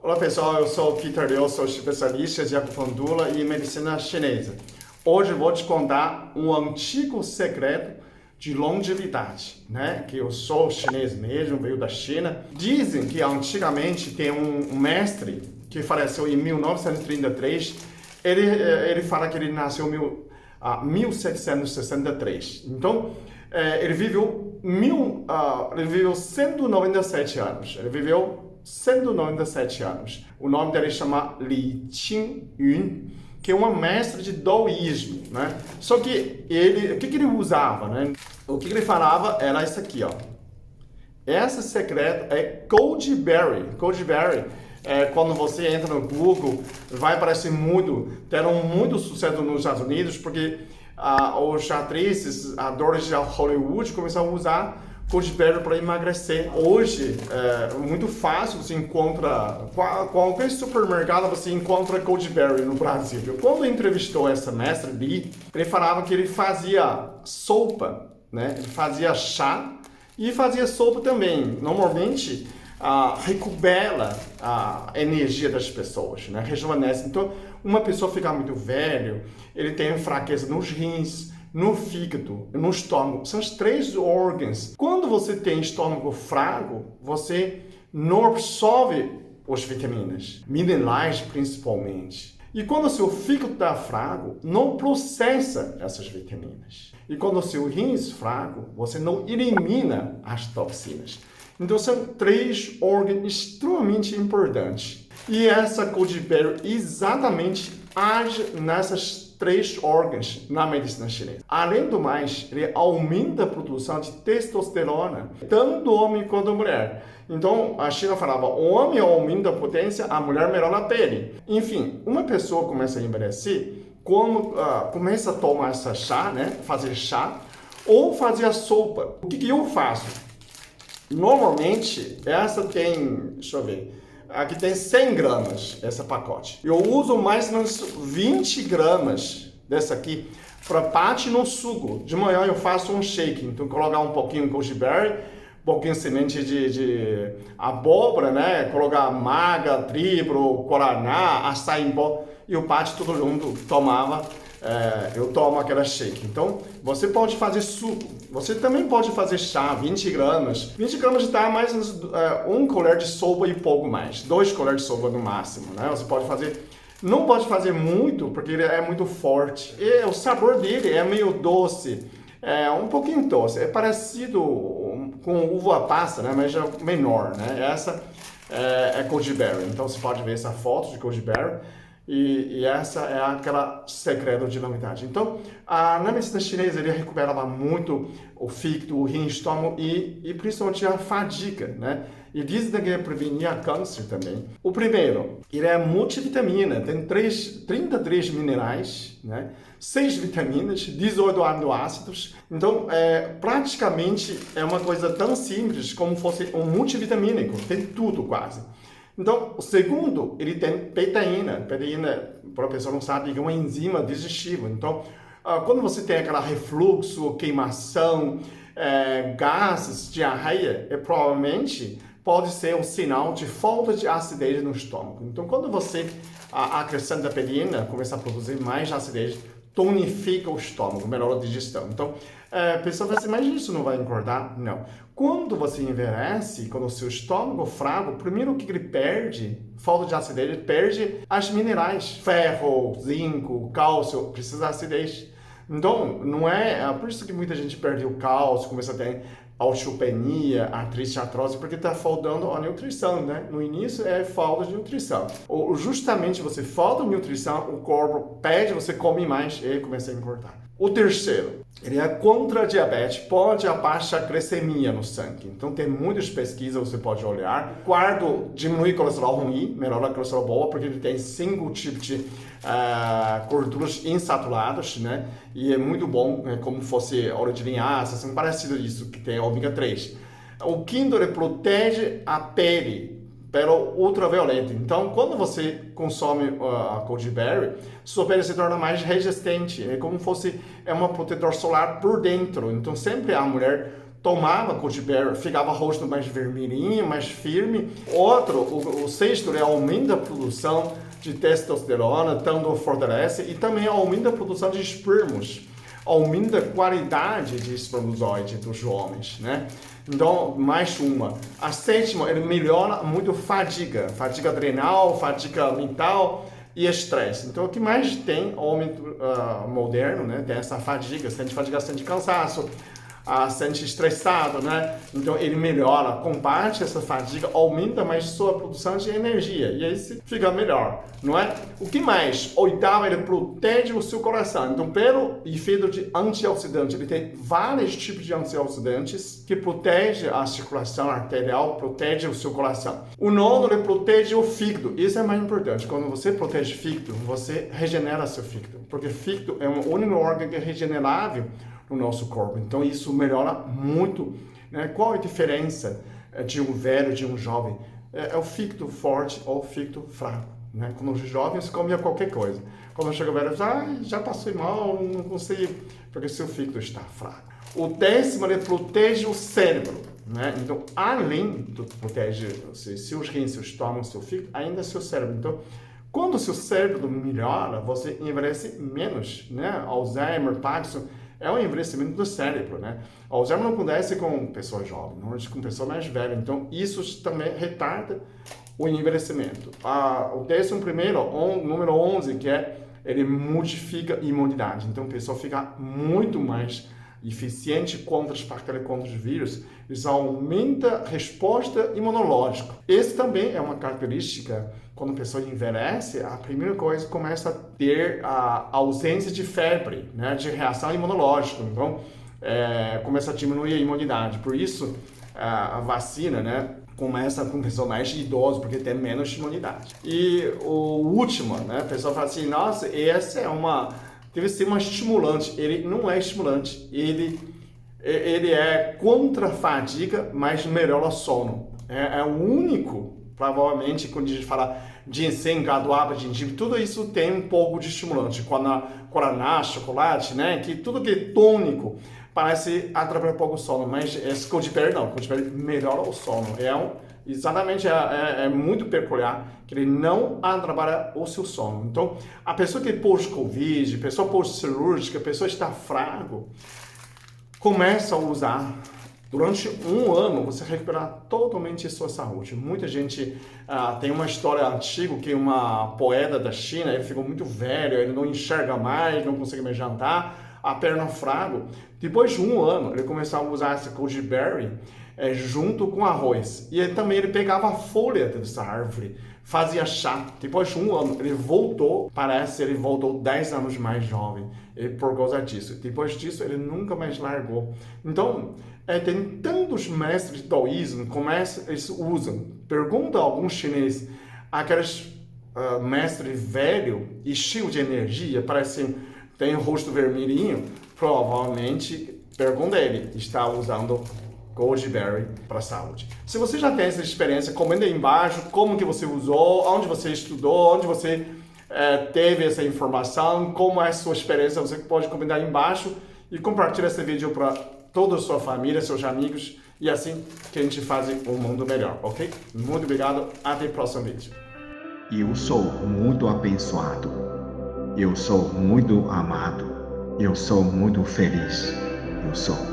Olá pessoal, eu sou o Peter Liu, sou especialista de acupuntura e medicina chinesa. Hoje eu vou te contar um antigo segredo de longevidade, né? Que eu sou chinês mesmo, veio da China. Dizem que antigamente tem um mestre que faleceu em 1933. Ele fala que ele nasceu em 1763. Então, ele viveu 197 anos. Ele viveu 197 anos. O nome dele chama Li Qingyun, que é uma mestra de daoísmo, né? Só que o que ele usava, né? O que ele falava era isso aqui, ó. Esse secreto é Goldberry. Goldberry, quando você entra no Google, vai aparecer muito, deram muito sucesso nos Estados Unidos, porque os atrizes, atores de Hollywood começaram a usar Goldberry para emagrecer. Hoje é muito fácil, você encontra qualquer supermercado, você encontra Goldberry no Brasil. Quando entrevistou essa mestra Li, ele falava que ele fazia sopa, né? Ele fazia chá e fazia sopa também. Normalmente recupera a energia das pessoas, né? Rejuvenesce. Então, uma pessoa fica muito velho, ele tem fraqueza nos rins, no fígado, no estômago. São os três órgãos. Quando você tem estômago fraco, você não absorve as vitaminas, minerais principalmente. E quando o seu fígado está fraco, não processa essas vitaminas. E quando o seu rins é fraco, você não elimina as toxinas. Então são três órgãos extremamente importantes. E essa Goldberry exatamente age nessas três órgãos na medicina chinesa. Além do mais, ele aumenta a produção de testosterona, tanto do homem quanto da mulher. Então, a China falava, o homem aumenta a potência, a mulher melhora a pele. Enfim, uma pessoa começa a envelhecer, começa a tomar essa chá, né? Fazer chá, ou fazer a sopa. O que eu faço? Normalmente, essa tem, deixa eu ver, aqui tem 100 gramas, esse pacote. Eu uso mais ou menos 20 gramas dessa aqui para parte no suco. De manhã eu faço um shake, então colocar um pouquinho de goji-berry, um pouquinho de semente de abóbora, né? Colocar maga, trigo, guaraná, açaí em pó e o parte tudo junto, tomava. Eu tomo aquela shake. Então, você pode fazer suco. Você também pode fazer chá, 20 gramas. 20 gramas dá mais um colher de sopa e pouco mais. 2 colheres de sopa no máximo, né? Você pode fazer... Não pode fazer muito, porque ele é muito forte. E o sabor dele é meio doce. Um pouquinho doce. É parecido com uva passa, né? Mas é menor, né? Essa é Goji-berry. Então, você pode ver essa foto de Goji-berry. E essa é aquela segredo de longevidade. Então, na medicina chinesa, ele recuperava muito o fígado, o rim, o estômago e principalmente a fadiga, né? E dizem que prevenia câncer também. O primeiro, ele é multivitamina, tem 33 minerais, né? 6 vitaminas, 18 aminoácidos. Então, praticamente é uma coisa tão simples como fosse um multivitamínico, tem tudo quase. Então, o segundo, ele tem betaína. Betaína, para a pessoa não sabe, é uma enzima digestiva. Então, quando você tem aquela refluxo, queimação, gases, diarreia, provavelmente pode ser um sinal de falta de acidez no estômago. Então, quando você acrescenta a betaína, começa a produzir mais acidez, tonifica o estômago, melhora a digestão. Então, a pessoa vai dizer, mas isso não vai engordar? Não. Quando você envelhece, quando o seu estômago é fraco, primeiro o que ele perde, falta de acidez, ele perde as minerais, ferro, zinco, cálcio, precisa de acidez. Então, não é por isso que muita gente perde o cálcio, começa a ter osteopenia, artrite, artrose, porque está faltando a nutrição, né? No início é falta de nutrição. Ou justamente você falta de nutrição, o corpo pede, você come mais e começa a engordar. O terceiro, ele é contra a diabetes, pode abaixar a glicemia no sangue. Então tem muitas pesquisas, você pode olhar. Quarto, diminui o colesterol ruim, melhora o colesterol bom, porque ele tem 5 tipos de gorduras insaturadas, né? E é muito bom, como fosse óleo de linhaça, assim, parecido isso que tem ômega 3. O quinto, ele protege a pele pelo ultravioleta. Então, quando você consome a Goji-berry, sua pele se torna mais resistente. É como fosse um protetor solar por dentro. Então, sempre a mulher tomava goji-berry, ficava o rosto mais vermelhinho, mais firme. Outro, o sexto, ele aumenta a produção de testosterona, tanto fortalece e também aumenta a produção de espermos, aumenta a qualidade de espermatozoide dos homens, né? Então, mais uma. A sétima, ele melhora muito fadiga adrenal, fadiga mental e estresse. Então, o que mais tem, o homem moderno, né? Tem essa fadiga, sente cansaço, sente estressado, né? Então ele melhora, combate essa fadiga, aumenta mais sua produção de energia e aí fica melhor, não é? O que mais? Oitavo, ele protege o seu coração. Então, pelo efeito de antioxidante, ele tem vários tipos de antioxidantes que protege a circulação arterial, protege o seu coração. O nono, ele protege o fígado. Isso é mais importante. Quando você protege o fígado, você regenera seu fígado, porque o fígado é um único órgão que é regenerável no nosso corpo. Então isso melhora muito, né? Qual é a diferença de um velho, de um jovem? É o fígado forte ou o fígado fraco, né? Quando os jovens comem qualquer coisa. Quando chega o velho, já passei mal, não consigo, porque seu fígado está fraco. O décimo, ele protege o cérebro, né? Então, além de proteger seus rins, seu estômago, seu fígado, ainda seu cérebro. Então, quando o seu cérebro melhora, você envelhece menos, né? Alzheimer, Parkinson, é um envelhecimento do cérebro, né? O Alzheimer não acontece com pessoas jovens, normalmente com pessoas mais velhas. Então, isso também retarda o envelhecimento. O 11º, número 11, que ele modifica a imunidade. Então, a pessoa fica muito mais eficiente contra as bactérias, contra os vírus. Isso aumenta a resposta imunológica. Esse também é uma característica. Quando a pessoa envelhece, a primeira coisa começa a ter a ausência de febre, né, de reação imunológica. Então, começa a diminuir a imunidade. Por isso, a vacina, né, começa com pessoas mais idosas, porque tem menos imunidade. E o último, né, a pessoa fala assim, nossa, deve ser uma estimulante. Ele não é estimulante, ele é contra a fadiga, mas melhora o sono. É o único, provavelmente, quando a gente fala ginseng, gadoaba, gengibre, tudo isso tem um pouco de estimulante. Guaraná, chocolate, né? Que tudo que é tônico parece atrapalhar um pouco o sono, mas esse goji-berry não. Goji-berry melhora o sono. Exatamente, é muito peculiar que ele não atrapalha o seu sono. Então, a pessoa que pós-Covid, pessoa pós-cirúrgica, a pessoa está fraco, começa a usar. Durante um ano, você recuperar totalmente a sua saúde. Muita gente tem uma história antiga que uma poeta da China, ele ficou muito velho, ele não enxerga mais, não consegue mais jantar, a perna fraca. Depois de um ano, ele começou a usar esse goji-berry junto com arroz. E ele pegava a folha dessa árvore, fazia chá. Depois de um ano, ele voltou 10 anos mais jovem, por causa disso. Depois disso, ele nunca mais largou. Então, tem tantos mestres de taoísmo, como eles usam. Pergunta a algum chinês, aqueles mestres velhos e cheios de energia, parecem tem o rosto vermelhinho, provavelmente, pergunta ele, está usando goji-berry para a saúde. Se você já tem essa experiência, comenta aí embaixo como que você usou, onde você estudou, onde você teve essa informação, como é a sua experiência, você pode comentar aí embaixo e compartilhar esse vídeo para toda a sua família, seus amigos, e assim que a gente faz um mundo melhor, ok? Muito obrigado, até o próximo vídeo. Eu sou muito abençoado, eu sou muito amado, eu sou muito feliz, eu sou.